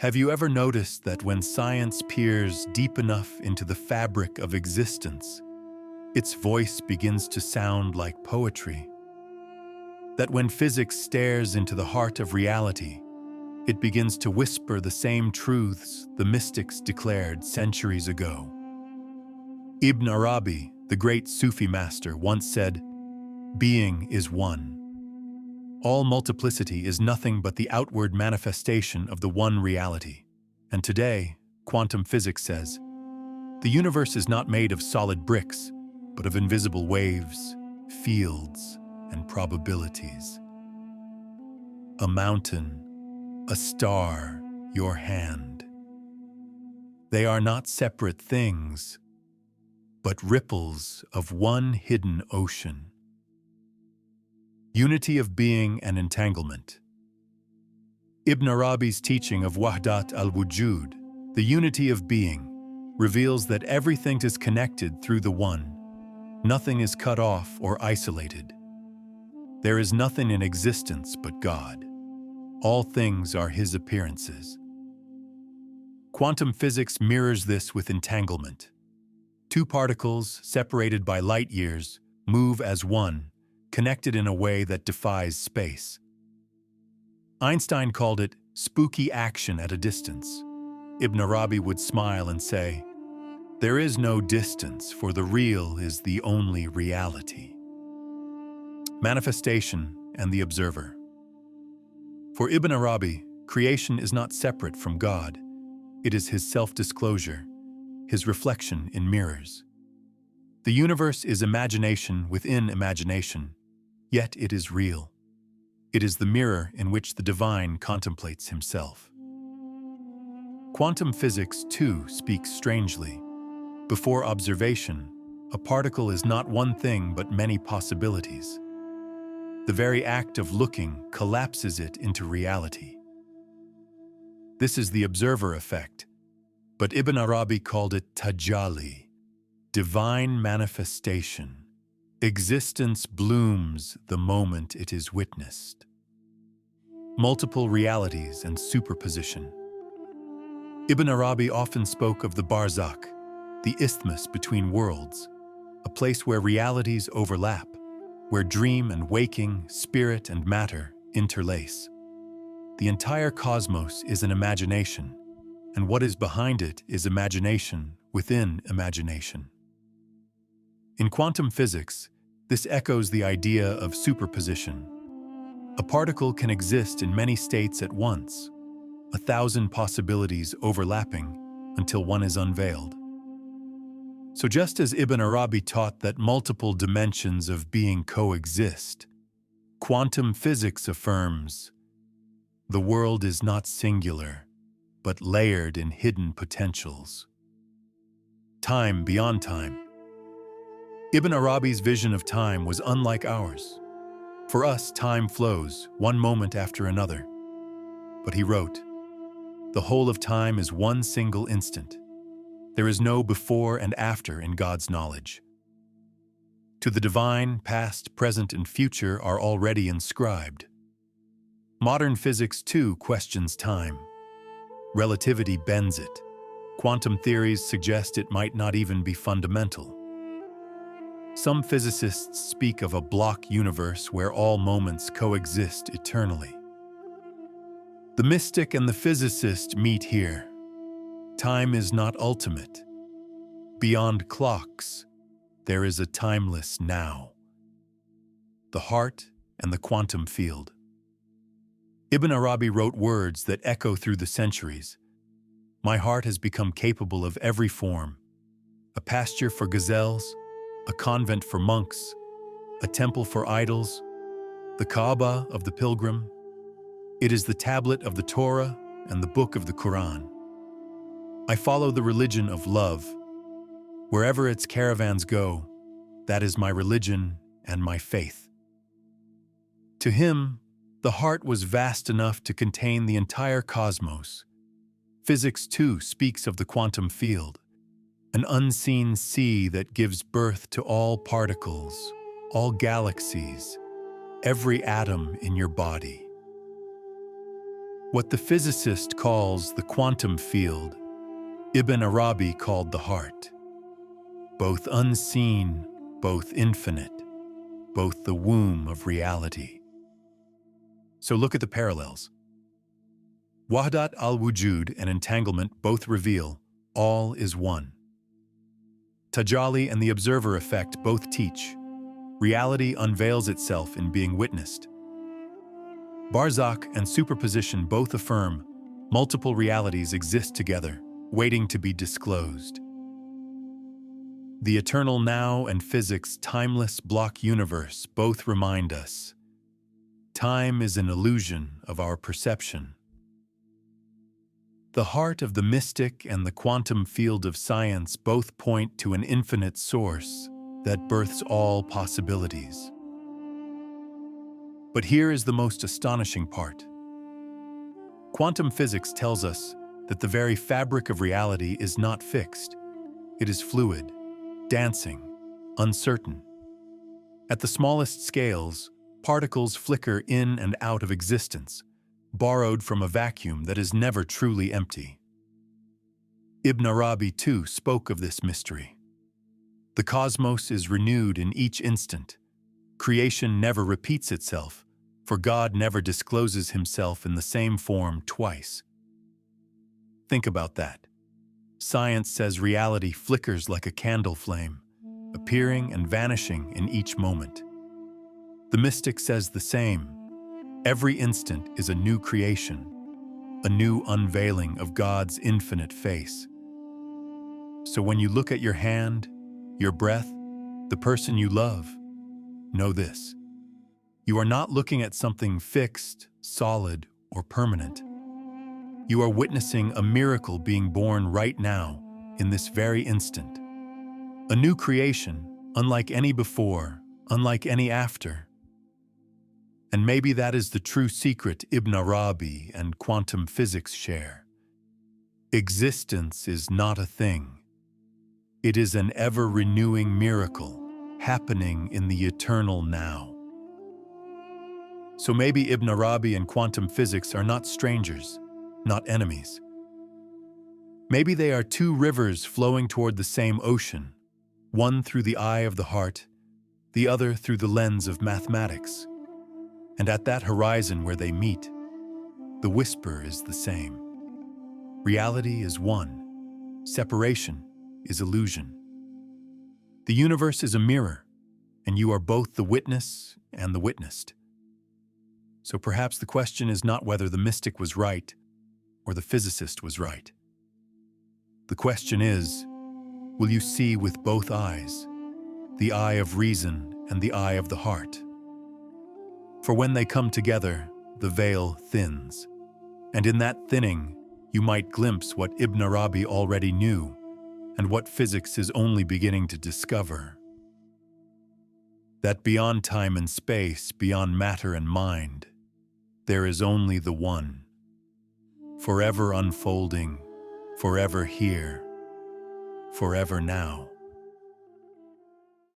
Have you ever noticed that when science peers deep enough into the fabric of existence, its voice begins to sound like poetry? That when physics stares into the heart of reality, it begins to whisper the same truths the mystics declared centuries ago? Ibn Arabi, the great Sufi master, once said, "Being is one. All multiplicity is nothing but the outward manifestation of the one reality." And today, quantum physics says, the universe is not made of solid bricks, but of invisible waves, fields, and probabilities. A mountain, a star, your hand. They are not separate things, but ripples of one hidden ocean. Unity of being and entanglement. Ibn Arabi's teaching of Wahdat al-Wujud, the unity of being, reveals that everything is connected through the one. Nothing is cut off or isolated. There is nothing in existence but God. All things are His appearances. Quantum physics mirrors this with entanglement. Two particles, separated by light years, move as one, connected in a way that defies space. Einstein called it spooky action at a distance. Ibn Arabi would smile and say, "There is no distance, for the real is the only reality." Manifestation and the observer. For Ibn Arabi, creation is not separate from God. It is His self-disclosure, His reflection in mirrors. The universe is imagination within imagination, yet it is real. It is the mirror in which the divine contemplates Himself. Quantum physics, too, speaks strangely. Before observation, a particle is not one thing but many possibilities. The very act of looking collapses it into reality. This is the observer effect, but Ibn Arabi called it tajalli, divine manifestation. Existence blooms the moment it is witnessed. Multiple realities and superposition. Ibn Arabi often spoke of the barzakh, the isthmus between worlds, a place where realities overlap, where dream and waking, spirit and matter interlace. The entire cosmos is an imagination, and what is behind it is imagination within imagination. In quantum physics, this echoes the idea of superposition. A particle can exist in many states at once, 1,000 possibilities overlapping until one is unveiled. So just as Ibn Arabi taught that multiple dimensions of being coexist, quantum physics affirms the world is not singular, but layered in hidden potentials. Time beyond time. Ibn Arabi's vision of time was unlike ours. For us, time flows, one moment after another. But he wrote, "The whole of time is one single instant. There is no before and after in God's knowledge. To the divine, past, present, and future are already inscribed." Modern physics, too, questions time. Relativity bends it. Quantum theories suggest it might not even be fundamental. Some physicists speak of a block universe where all moments coexist eternally. The mystic and the physicist meet here. Time is not ultimate. Beyond clocks, there is a timeless now. The heart and the quantum field. Ibn Arabi wrote words that echo through the centuries. "My heart has become capable of every form, a pasture for gazelles, a convent for monks, a temple for idols, the Kaaba of the pilgrim. It is the tablet of the Torah and the book of the Quran. I follow the religion of love. Wherever its caravans go, that is my religion and my faith." To him, the heart was vast enough to contain the entire cosmos. Physics, too, speaks of the quantum field, an unseen sea that gives birth to all particles, all galaxies, every atom in your body. What the physicist calls the quantum field, Ibn Arabi called the heart. Both unseen, both infinite, both the womb of reality. So look at the parallels. Wahdat, al-Wujud, and entanglement both reveal all is one. Tajalli and the observer effect both teach reality unveils itself in being witnessed. Barzakh and superposition both affirm multiple realities exist together, waiting to be disclosed. The eternal now and physics' timeless block universe both remind us time is an illusion of our perception. The heart of the mystic and the quantum field of science both point to an infinite source that births all possibilities. But here is the most astonishing part. Quantum physics tells us that the very fabric of reality is not fixed. It is fluid, dancing, uncertain. At the smallest scales, particles flicker in and out of existence, borrowed from a vacuum that is never truly empty. Ibn Arabi, too, spoke of this mystery. The cosmos is renewed in each instant. Creation never repeats itself, for God never discloses himself in the same form twice. Think about that. Science says reality flickers like a candle flame, appearing and vanishing in each moment. The mystic says the same. Every instant is a new creation, a new unveiling of God's infinite face. So when you look at your hand, your breath, the person you love, know this. You are not looking at something fixed, solid, or permanent. You are witnessing a miracle being born right now, in this very instant. A new creation, unlike any before, unlike any after. And maybe that is the true secret Ibn Arabi and quantum physics share. Existence is not a thing. It is an ever-renewing miracle happening in the eternal now. So maybe Ibn Arabi and quantum physics are not strangers, not enemies. Maybe they are two rivers flowing toward the same ocean, one through the eye of the heart, the other through the lens of mathematics. And at that horizon where they meet, the whisper is the same. Reality is one. Separation is illusion. The universe is a mirror, and you are both the witness and the witnessed. So perhaps the question is not whether the mystic was right or the physicist was right. The question is, will you see with both eyes, the eye of reason and the eye of the heart? For when they come together, the veil thins, and in that thinning, you might glimpse what Ibn Arabi already knew and what physics is only beginning to discover. That beyond time and space, beyond matter and mind, there is only the one, forever unfolding, forever here, forever now.